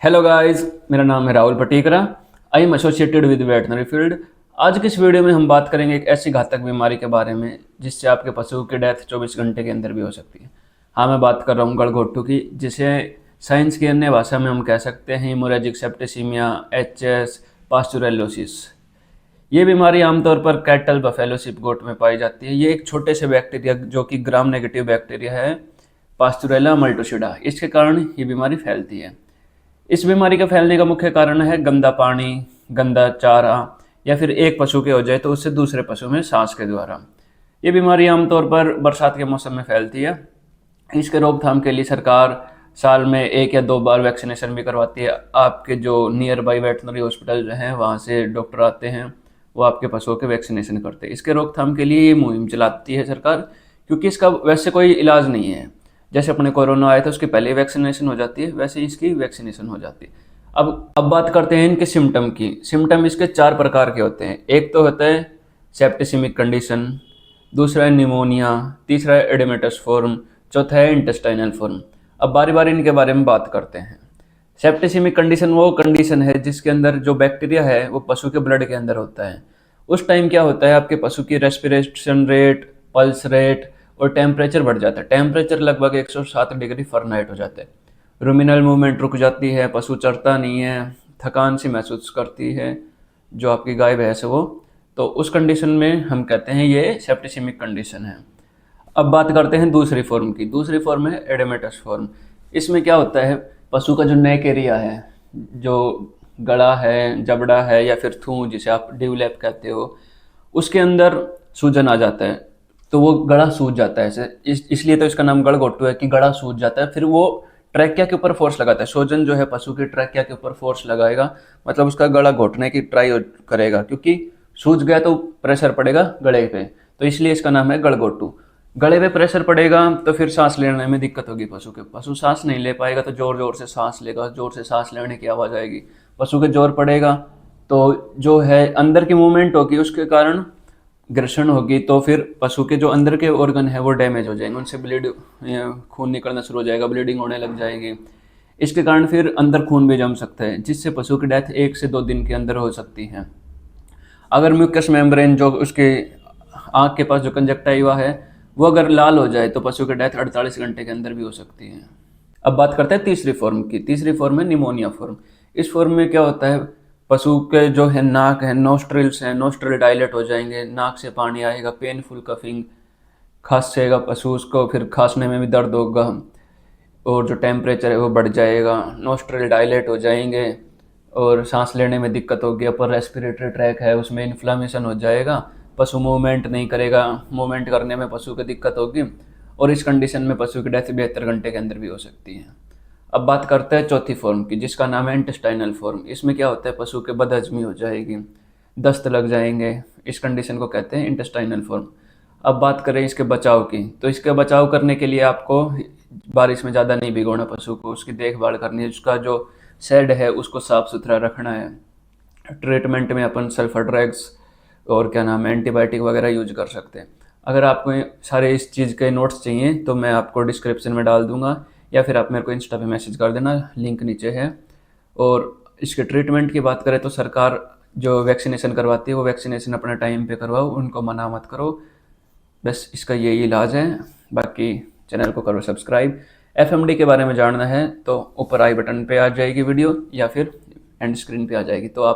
Hello guys, मेरा नाम है Rahul Patikara. I am associated with veterinary field. आज की इस वीडियो में हम बात करेंगे एक ऐसी घातक बीमारी के बारे में जिससे आपके पशु की डेथ 24 घंटे के अंदर भी हो सकती है। हाँ, मैं बात कर रहा हूँ गलघोटू की, जिसे साइंस की अन्य भाषा में हम कह सकते हैं हिमोरेजिक सेप्टिसिमिया, एचएस, पास्चुरेलोसिस। ये बीमारी आमतौर पर कैटल, बफेलो, शिप गोट में पाई जाती है। ये एक छोटे से बैक्टीरिया जो कि ग्राम नेगेटिव बैक्टीरिया है, पास्चुरेला मल्टोसिडा, इसके कारण ये बीमारी फैलती है। इस बीमारी के फैलने का मुख्य कारण है गंदा पानी, गंदा चारा, या फिर एक पशु के हो जाए तो उससे दूसरे पशु में सांस के द्वारा। ये बीमारी आमतौर पर बरसात के मौसम में फैलती है। इसके रोकथाम के लिए सरकार साल में 1 या 2 बार वैक्सीनेशन भी करवाती है। आपके जो नियर बाई वेटनरी हॉस्पिटल जो हैं वहाँ से डॉक्टर आते हैं, वो आपके पशुओं के वैक्सीनेशन करते हैं। इसके रोकथाम के लिए ये मुहिम चलाती है सरकार, क्योंकि इसका वैसे कोई इलाज नहीं है। जैसे अपने कोरोना आया था उसकी पहले ही वैक्सीनेशन हो जाती है, वैसे ही इसकी वैक्सीनेशन हो जाती है। अब बात करते हैं इनके सिम्टम की। सिम्टम इसके 4 प्रकार के होते हैं। एक तो होता है सेप्टिसिमिक कंडीशन, दूसरा है निमोनिया, तीसरा है एडेमेटस फॉर्म, चौथा है इंटेस्टाइनल फॉर्म। अब बारी बारी इनके बारे में बात करते हैं। सेप्टिसिमिक कंडीशन वो कंडीशन है जिसके अंदर जो बैक्टीरिया है वो पशु के ब्लड के अंदर होता है। उस टाइम क्या होता है, आपके पशु की रेस्पिरेशन रेट, पल्स रेट और टेम्परेचर बढ़ जाता है। टेम्परेचर लगभग 107 डिग्री फ़ारेनहाइट हो जाता है। रूमिनल मूवमेंट रुक जाती है, पशु चरता नहीं है, थकान सी महसूस करती है जो आपकी गाय भैंस है वो। तो उस कंडीशन में हम कहते हैं ये सेप्टिसिमिक कंडीशन है। अब बात करते हैं दूसरी फॉर्म की। दूसरी फॉर्म है एडेमेटस फॉर्म। इसमें क्या होता है, पशु का जो नेक एरिया है, जो गला है, जबड़ा है, या फिर थूं जिसे आप डिवलैप कहते हो, उसके अंदर सूजन आ जाता है। तो वो गला सूज जाता है ऐसे, इसलिए तो इसका नाम गलघोटू है कि गला सूज जाता है। फिर वो ट्रैकिया के ऊपर फोर्स लगाता है। सूजन जो है पशु की ट्रैकिया के ऊपर फोर्स लगाएगा, मतलब उसका गला घोटने की ट्राई करेगा, क्योंकि सूज गया तो प्रेशर पड़ेगा गले पे। तो इसलिए इसका नाम है गलघोटू। गले पे प्रेशर पड़ेगा तो फिर सांस लेने में दिक्कत होगी पशु के। पशु सांस नहीं ले पाएगा तो जोर जोर से सांस लेगा, जोर से सांस लेने की आवाज़ आएगी। पशु के जोर पड़ेगा तो जो है अंदर की मूवमेंट होगी, उसके कारण घर्षण होगी, तो फिर पशु के जो अंदर के ऑर्गन है वो डैमेज हो जाएंगे, उनसे खून निकलना शुरू हो जाएगा, ब्लीडिंग होने लग जाएगी। इसके कारण फिर अंदर खून भी जम सकता है, जिससे पशु की डेथ 1 से 2 दिन के अंदर हो सकती है। अगर म्यूकस मेम्ब्रेन जो उसके आँख के पास जो कंजक्टाइवा है वो अगर लाल हो जाए तो पशु की डेथ 48 घंटे के अंदर भी हो सकती है। अब बात करते हैं तीसरी फॉर्म की। तीसरी फॉर्म है निमोनिया फॉर्म। इस फॉर्म में क्या होता है, पशु के जो है नाक है, नोस्ट्रिल्स हैं, नोस्ट्रिल डायलेट हो जाएंगे, नाक से पानी आएगा, पेनफुल कफिंग, खांसेगा पशु, उसको फिर खांसने में भी दर्द होगा, और जो टेम्परेचर है वो बढ़ जाएगा, नोस्ट्रिल डायलेट हो जाएंगे, और सांस लेने में दिक्कत होगी। अपर रेस्पिरेटरी ट्रैक है उसमें इन्फ्लामेशन हो जाएगा, पशु मूवमेंट नहीं करेगा, मूवमेंट करने में पशु को दिक्कत होगी, और इस कंडीशन में पशु की डेथ 72 घंटे के अंदर भी हो सकती है। अब बात करते हैं चौथी फॉर्म की, जिसका नाम है इंटेस्टाइनल फॉर्म। इसमें क्या होता है, पशु के बदहजमी हो जाएगी, दस्त लग जाएंगे। इस कंडीशन को कहते हैं इंटेस्टाइनल फॉर्म। अब बात करें इसके बचाव की, तो इसके बचाव करने के लिए आपको बारिश में ज़्यादा नहीं भिगोना पशु को, उसकी देखभाल करनी है, उसका जो शेड है उसको साफ़ सुथरा रखना है। ट्रीटमेंट में अपन सल्फर ड्रग्स और क्या नाम है एंटीबायोटिक वगैरह यूज कर सकते हैं। अगर आपको सारे इस चीज़ के नोट्स चाहिए तो मैं आपको डिस्क्रिप्शन में डाल दूंगा, या फिर आप मेरे को इंस्टा पे मैसेज कर देना, लिंक नीचे है। और इसके ट्रीटमेंट की बात करें तो सरकार जो वैक्सीनेशन करवाती है वो वैक्सीनेशन अपने टाइम पे करवाओ, उनको मना मत करो। बस इसका यही इलाज है। बाकी चैनल को करो सब्सक्राइब। एफएमडी के बारे में जानना है तो ऊपर आई बटन पे आ जाएगी वीडियो, या फिर एंड स्क्रीन पे आ जाएगी, तो आप